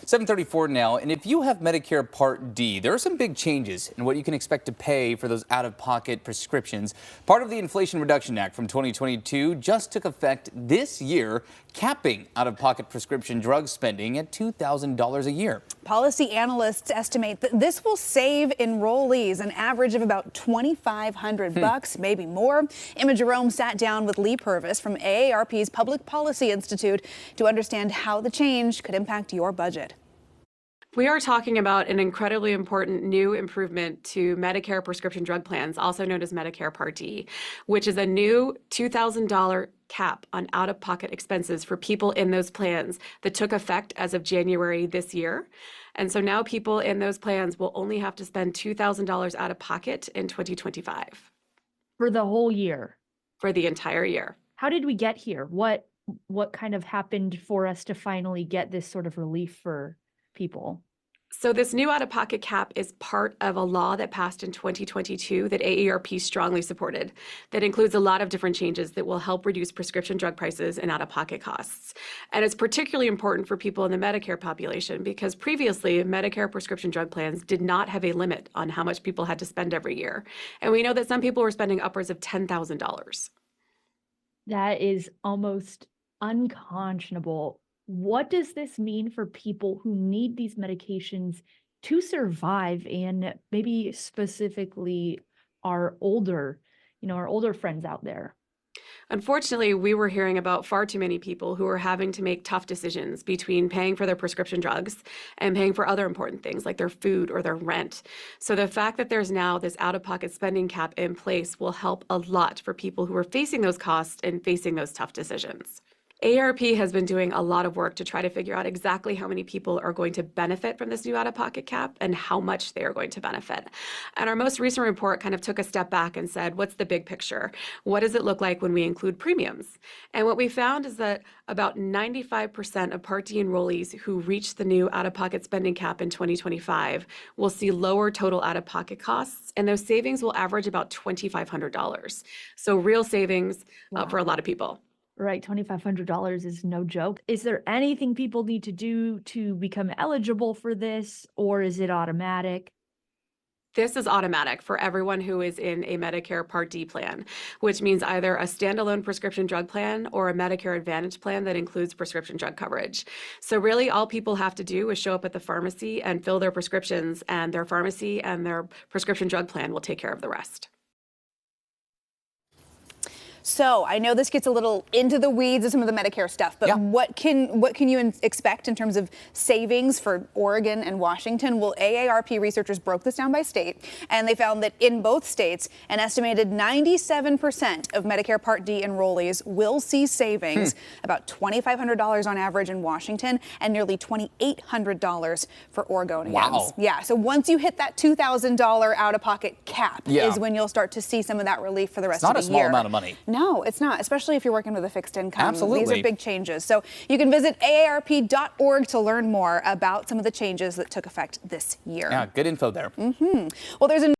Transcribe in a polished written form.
7:34 now, and if you have Medicare Part D, there are some big changes in what you can expect to pay for those out-of-pocket prescriptions. Part of the Inflation Reduction Act from 2022 just took effect this year, capping out-of-pocket prescription drug spending at $2,000 a year. Policy analysts estimate that this will save enrollees an average of about $2,500, maybe more. Emma Jerome sat down with Lee Purvis from AARP's Public Policy Institute to understand how the change could impact your budget. We are talking about an incredibly important new improvement to Medicare prescription drug plans, also known as Medicare Part D, which is a new $2,000 cap on out-of-pocket expenses for people in those plans that took effect as of January this year. And so now people in those plans will only have to spend $2,000 out of pocket in 2025. For the whole year? For the entire year. How did we get here? What kind of happened for us to finally get this sort of relief for people? So this new out-of-pocket cap is part of a law that passed in 2022 that AARP strongly supported, that includes a lot of different changes that will help reduce prescription drug prices and out-of-pocket costs. And it's particularly important for people in the Medicare population because previously Medicare prescription drug plans did not have a limit on how much people had to spend every year. And we know that some people were spending upwards of $10,000. That is almost unconscionable. What does this mean for people who need these medications to survive, and maybe specifically our older friends out there? Unfortunately, we were hearing about far too many people who are having to make tough decisions between paying for their prescription drugs and paying for other important things like their food or their rent. So the fact that there's now this out-of-pocket spending cap in place will help a lot for people who are facing those costs and facing those tough decisions. AARP has been doing a lot of work to try to figure out exactly how many people are going to benefit from this new out-of-pocket cap and how much they are going to benefit. And our most recent report kind of took a step back and said, what's the big picture? What does it look like when we include premiums? And what we found is that about 95% of Part D enrollees who reach the new out-of-pocket spending cap in 2025 will see lower total out-of-pocket costs, and those savings will average about $2,500. So real savings for a lot of people. Right, $2,500 is no joke. Is there anything people need to do to become eligible for this, or is it automatic? This is automatic for everyone who is in a Medicare Part D plan, which means either a standalone prescription drug plan or a Medicare Advantage plan that includes prescription drug coverage. So really all people have to do is show up at the pharmacy and fill their prescriptions, and their pharmacy and their prescription drug plan will take care of the rest. So I know this gets a little into the weeds of some of the Medicare stuff, but what can you expect in terms of savings for Oregon and Washington? Well, AARP researchers broke this down by state, and they found that in both states, an estimated 97% of Medicare Part D enrollees will see savings, about $2,500 on average in Washington, and nearly $2,800 for Oregonians. Wow. Yeah, so once you hit that $2,000 out-of-pocket cap is when you'll start to see some of that relief for the rest of the year. It's not a small amount of money. No, it's not, especially if you're working with a fixed income. Absolutely. These are big changes. So you can visit aarp.org to learn more about some of the changes that took effect this year. Yeah, good info there. Well, there's a